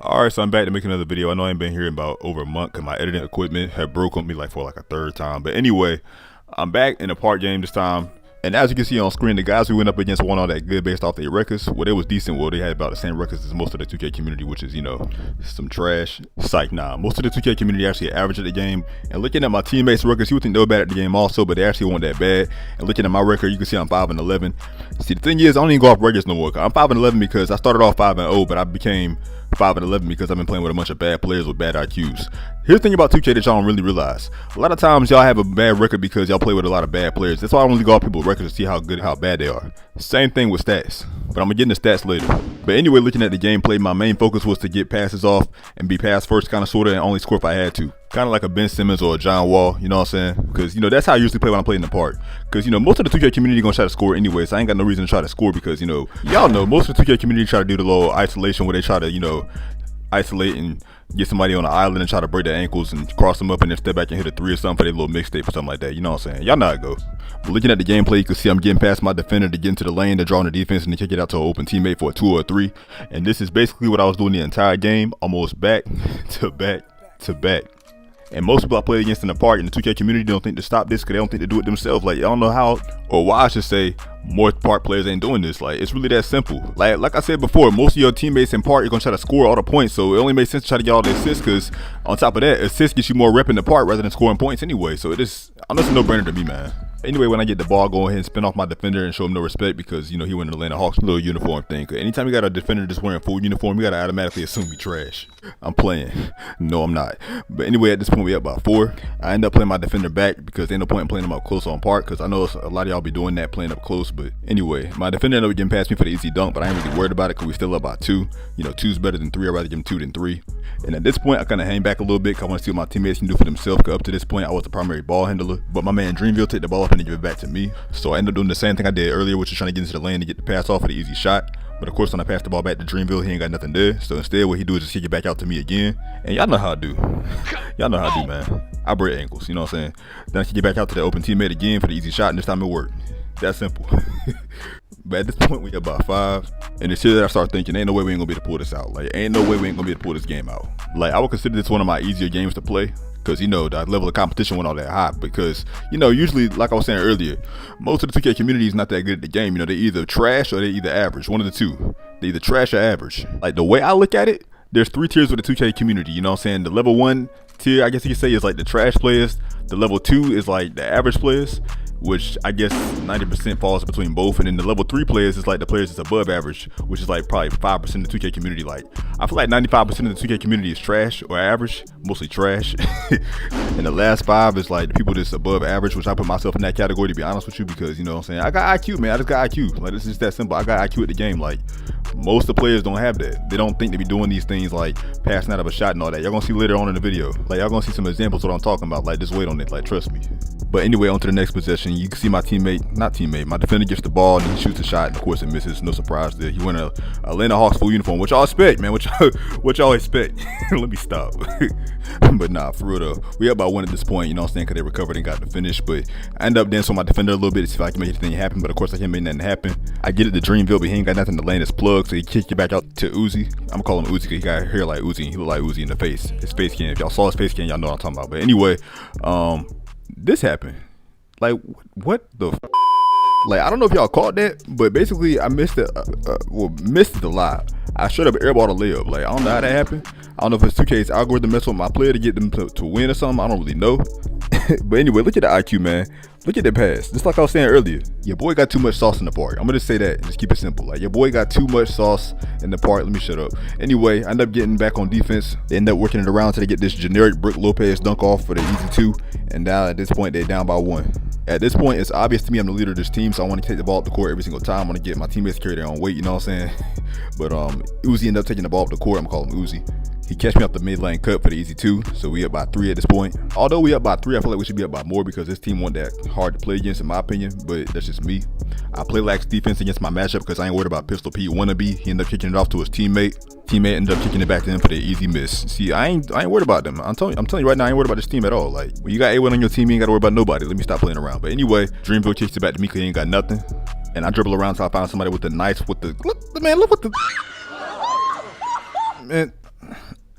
Alright, so I'm back to make another video. I know I ain't been here in about over a month because my editing equipment had broke on me for a third time. But anyway, I'm back in a park game this time. And as you can see on screen, the guys we went up against weren't all that good based off their records. Well, they was decent. Well, they had about the same records as most of the 2K community, which is, some trash. Psych, nah. Most of the 2K community actually average at the game. And looking at my teammates' records, you would think they were bad at the game also, but they actually weren't that bad. And looking at my record, you can see I'm 5-11. See, the thing is, I don't even go off records no more. I'm 5-11 because I started off 5-0, but I became 5-11 because I've been playing with a bunch of bad players with bad IQs. Here's the thing about 2K that y'all don't really realize. A lot of times y'all have a bad record because y'all play with a lot of bad players. That's why I don't really go off people's records to see how good how bad they are. Same thing with stats, but I'm gonna get into stats later. But anyway, looking at the gameplay, my main focus was to get passes off and be pass first kind of sorta and only score if I had to. Kind of like a Ben Simmons or a John Wall, you know what I'm saying? Because, that's how I usually play when I play in the park. Because, most of the 2K community gonna try to score anyway, so I ain't got no reason to try to score because, y'all know most of the 2K community try to do the little isolation where they try to, isolate and get somebody on the island and try to break their ankles and cross them up and then step back and hit a three or something for their little mixtape or something like that. You know what I'm saying? Y'all know how it go. But looking at the gameplay, you can see I'm getting past my defender to get into the lane, to draw on the defense and to kick it out to an open teammate for a 2 or a 3. And this is basically what I was doing the entire game, almost back to back to back. And most people I play against in the park in the 2K community don't think to stop this because they don't think to do it themselves. Like, I don't know how or why I should say more park players ain't doing this. Like, it's really that simple. Like I said before, most of your teammates in park are gonna try to score all the points, so it only makes sense to try to get all the assists because on top of that, assists gets you more rep in the park rather than scoring points anyway. So it's a no-brainer to me, man. Anyway, when I get the ball, go ahead and spin off my defender and show him no respect because, he went in the Atlanta Hawks little uniform thing. Cause anytime you got a defender just wearing full uniform, you gotta automatically assume he trash. I'm playing. No, I'm not. But anyway, at this point, we up by 4. I end up playing my defender back because ain't no point in playing him up close on park because I know a lot of y'all be doing that, playing up close. But anyway, my defender ended up getting past me for the easy dunk, but I ain't really worried about it because we still up by 2. 2's better than 3. I'd rather give him 2 than 3. And at this point, I kind of hang back a little bit because I want to see what my teammates can do for themselves. Cause up to this point, I was the primary ball handler, but my man Dreamville took the ball up and give it back to me. So I ended up doing the same thing I did earlier, which is trying to get into the lane to get the pass off for the easy shot. But of course, when I pass the ball back to Dreamville, he ain't got nothing there. So instead, what he do is just kick it back out to me again. And y'all know how I do. Y'all know how I do, man. I break ankles, you know what I'm saying? Then I kick it back out to the open teammate again for the easy shot, and this time it worked. That simple. But at this point, we up by 5. And it's here that I start thinking, ain't no way we ain't gonna be able to pull this out. Like, ain't no way we ain't gonna be able to pull this game out. Like, I would consider this one of my easier games to play. Because, the level of competition went all that high. Because, usually, like I was saying earlier, most of the 2K community is not that good at the game. They either trash or they either average. One of the two. They either trash or average. Like, the way I look at it, there's 3 tiers with the 2K community. You know what I'm saying? The level 1 tier, I guess you could say, is like the trash players. The level 2 is like the average players, which I guess 90% falls between both. And then the level 3 players is like the players that's above average, which is like probably 5% of the 2K community. Like, I feel like 95% of the 2K community is trash or average, mostly trash. And the last 5 is like the people that's above average, which I put myself in that category, to be honest with you, because what I'm saying, I got IQ, man. I just got IQ. Like, it's just that simple. I got IQ at the game. Like, most of the players don't have that. They don't think they be doing these things like passing out of a shot and all that. Y'all gonna see later on in the video. Like, y'all gonna see some examples of what I'm talking about. Like, just wait on it. Like, trust me. But anyway, on to the next possession. You can see my my defender gets the ball and he shoots a shot, and of course it misses. No surprise there. He went a Atlanta Hawks full uniform, which y'all expect, man. What y'all expect? Let me stop. But nah, for real though, we up by 1 at this point. You know what I'm saying? Because they recovered and got the finish. But I end up dancing on my defender a little bit to see if I can make anything happen. But of course I can't make nothing happen. I get it to Dreamville, but he ain't got nothing to land his plug, so he kicked it back out to Uzi. I'm gonna call him Uzi because he got hair like Uzi and he look like Uzi in the face. His face cam. If y'all saw his face cam, y'all know what I'm talking about. But anyway, this happened. Like, what the like, I don't know if y'all caught that, but basically I missed it. Missed it a lot. I straight up airballed a layup. Like, I don't know how that happened. I don't know if it's 2K's algorithm messing with my player to get them to win or something. I don't really know. But anyway, look at the IQ, man. Look at the pass. Just like I was saying earlier, your boy got too much sauce in the park. I'm gonna just say that and just keep it simple. Like, your boy got too much sauce in the park. Let me shut up. Anyway, I end up getting back on defense. They end up working it around till they get this generic Brick Lopez dunk off for the easy 2. And now at this point, they're down by 1. At this point, it's obvious to me I'm the leader of this team, so I want to take the ball up the court every single time. I want to get my teammates to carry their own weight, you know what I'm saying? But Uzi ended up taking the ball up the court. I'm calling him Uzi. He catch me off the mid lane cut for the easy 2, so we up by 3 at this point. Although we up by 3, I feel like we should be up by more because this team wasn't that hard to play against in my opinion, but that's just me. I play lax defense against my matchup because I ain't worried about Pistol Pete wannabe. He ended up kicking it off to his teammate. Teammate ended up kicking it back to him for the easy miss. See, I ain't worried about them. I'm telling you right now, I ain't worried about this team at all. Like, when you got A1 on your team, you ain't gotta worry about nobody. Let me stop playing around. But anyway, Dreamville kicks it back to me because he ain't got nothing. And I dribble around till I find somebody with the knife with the look what the man.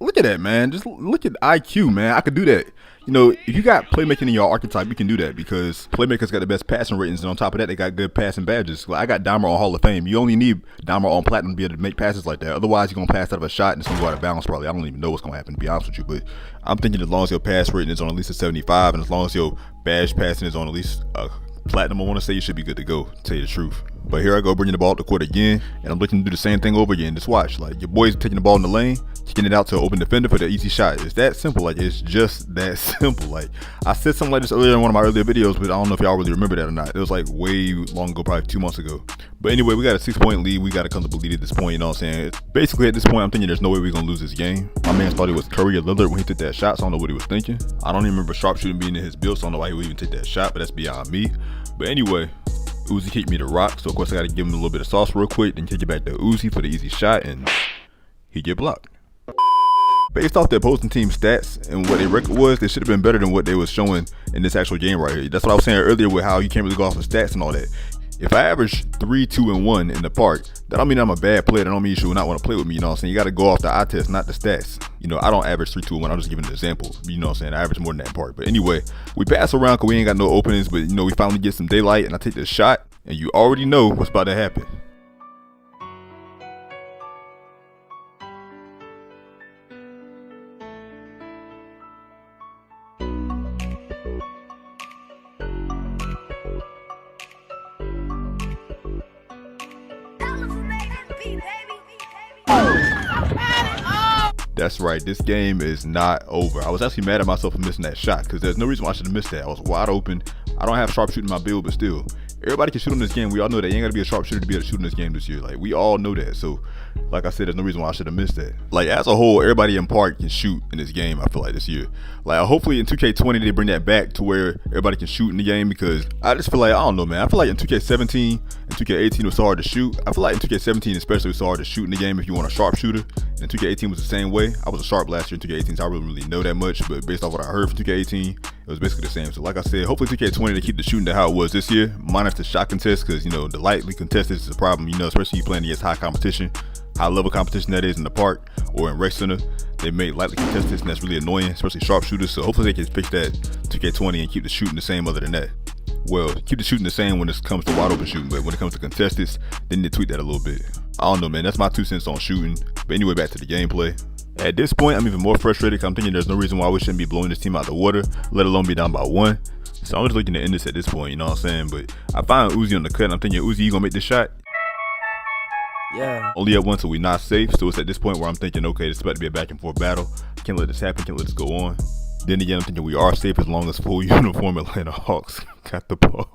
look at that, man. Just look at IQ, man. I could do that. You know, if you got playmaking in your archetype, you can do that because playmakers got the best passing ratings, and on top of that, they got good passing badges. Like I got Dahmer on Hall of Fame. You only need Dahmer on Platinum to be able to make passes like that. Otherwise, you're gonna pass out of a shot and it's gonna go out of bounds. Probably. I don't even know what's gonna happen, to be honest with you. But I'm thinking as long as your pass rating is on at least a 75, and as long as your badge passing is on at least a Platinum, I want to say you should be good to go. To tell you the truth. But here I go, bringing the ball up the court again, and I'm looking to do the same thing over again. Just watch, like your boys taking the ball in the lane, kicking it out to an open defender for the easy shot. It's that simple. Like it's just that simple. Like I said something like this earlier in one of my earlier videos, but I don't know if y'all really remember that or not. It was like way long ago, probably 2 months ago. But anyway, we got a 6-point lead. We got a comfortable lead at this point. You know what I'm saying? Basically, at this point, I'm thinking there's no way we're gonna lose this game. My man thought it was Curry or Lillard when he took that shot, so I don't know what he was thinking. I don't even remember sharpshooting being in his build, so I don't know why he would even take that shot. But that's beyond me. But anyway, Uzi kicked me to rock, so of course I got to give him a little bit of sauce real quick, then kick it back to Uzi for the easy shot, and he get blocked. Based off the opposing team stats and what their record was, they should have been better than what they was showing in this actual game right here. That's what I was saying earlier with how you can't really go off of stats and all that. If I average 3, 2, and 1 in the park, that don't mean I'm a bad player. That don't mean you should not want to play with me. You know what I'm saying? You got to go off the eye test, not the stats. You know, I don't average 3, 2, and 1. I'm just giving an example. You know what I'm saying? I average more than that part. But anyway, we pass around because we ain't got no openings. But, you know, we finally get some daylight, and I take the shot, and you already know what's about to happen. That's right, this game is not over. I was actually mad at myself for missing that shot because there's no reason why I should have missed that. I was wide open. I don't have sharpshooting in my build, but still, everybody can shoot in this game. We all know that you ain't got to be a sharpshooter to be able to shoot in this game this year. Like, we all know that. So, like I said, there's no reason why I should have missed that. Like, as a whole, everybody in park can shoot in this game, I feel like, this year. Like, hopefully in 2K20, they bring that back to where everybody can shoot in the game because I just feel like, I don't know, man. I feel like in 2K17 and 2K18, it was so hard to shoot. I feel like in 2K17, especially, it was so hard to shoot in the game if you want a sharpshooter. And 2K18 was the same way. I was a sharp last year in 2K18, so I really know that much. But based off what I heard from 2K18, it was basically the same. So like I said, hopefully 2K20 they keep the shooting to how it was this year, minus the shot contest, because you know the lightly contested is a problem. You know, especially you playing against high competition, high level competition that is in the park or in rec center. They make lightly contested, and that's really annoying, especially sharpshooters. So hopefully they can fix that 2K20 and keep the shooting the same. Other than that, well, keep the shooting the same when it comes to wide open shooting, but when it comes to contested, they need to tweak that a little bit. I don't know, man. That's my 2 cents on shooting. But anyway, back to the gameplay. At this point, I'm even more frustrated because I'm thinking there's no reason why we shouldn't be blowing this team out the water, let alone be down by 1. So I'm just looking to end this at this point, you know what I'm saying? But I find Uzi on the cut, and I'm thinking, Uzi, you gonna make this shot? Yeah. Only at 1, so we not safe. So it's at this point where I'm thinking, okay, this is about to be a back and forth battle. Can't let this happen, can't let this go on. Then again, I'm thinking we are safe as long as full uniform Atlanta Hawks got the ball.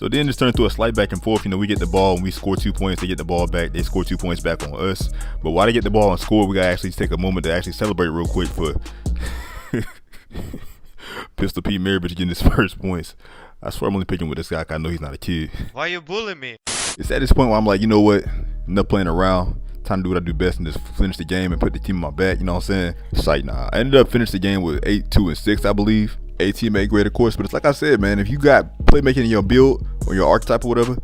So then it's turned to a slight back and forth. You know, we get the ball and we score 2 points. They get the ball back. They score 2 points back on us. But while they get the ball and score, we gotta actually take a moment to actually celebrate real quick for Pistol Pete Maravich getting his first points. I swear I'm only picking with this guy 'cause I know he's not a kid. Why you bullying me? It's at this point where I'm like, you know what? Enough playing around. Time to do what I do best and just finish the game and put the team on my back. You know what I'm saying? It's like, nah. I ended up finishing the game with 8, 2, and 6, I believe. A teammate grade, of course, but it's like I said, man, if you got playmaking in your build or your archetype or whatever,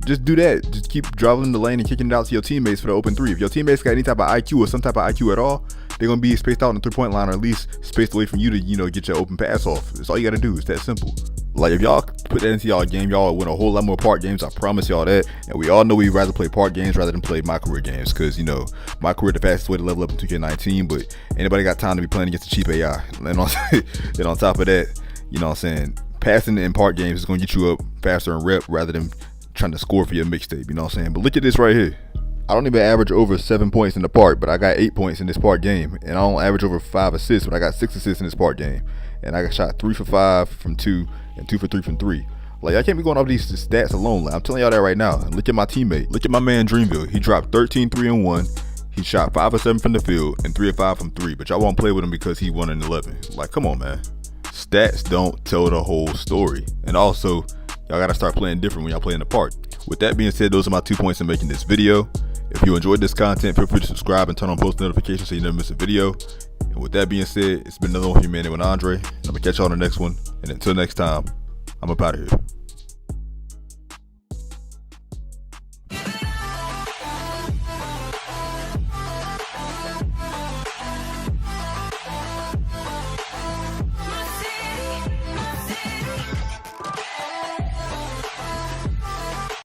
just do that. Just keep driving the lane and kicking it out to your teammates for the open 3. If your teammates got any type of IQ or some type of IQ at all, they're gonna be spaced out on the 3-point line, or at least spaced away from you to, you know, get your open pass off. That's all you gotta do. It's that simple. Like, if y'all put that into y'all game, y'all win a whole lot more park games. I promise y'all that. And we all know we'd rather play park games rather than play my career games, because, you know, my career the fastest way to level up in 2K19, but anybody got time to be playing against the cheap AI? And on top of that, you know what I'm saying, passing in park games is going to get you up faster in rep rather than trying to score for your mixtape, you know what I'm saying? But look at this right here. I don't even average over 7 points in the park, but I got 8 points in this park game. And I don't average over 5 assists, but I got 6 assists in this park game. And I got shot 3 for 5 from 2 and 2 for 3 from 3. Like, I can't be going off these stats alone. Like, I'm telling y'all that right now. And look at my teammate. Look at my man Dreamville. He dropped 13, 3, and 1. He shot 5 of 7 from the field and 3 of 5 from 3. But y'all won't play with him because he won in 11. Like, come on, man. Stats don't tell the whole story. And also, y'all gotta start playing different when y'all play in the park. With that being said, those are my 2 points in making this video. If you enjoyed this content, feel free to subscribe and turn on post notifications so you never miss a video. And with that being said, it's been another one from your man with Andre. And I'm gonna catch y'all on the next one. And until next time, I'm up out of here.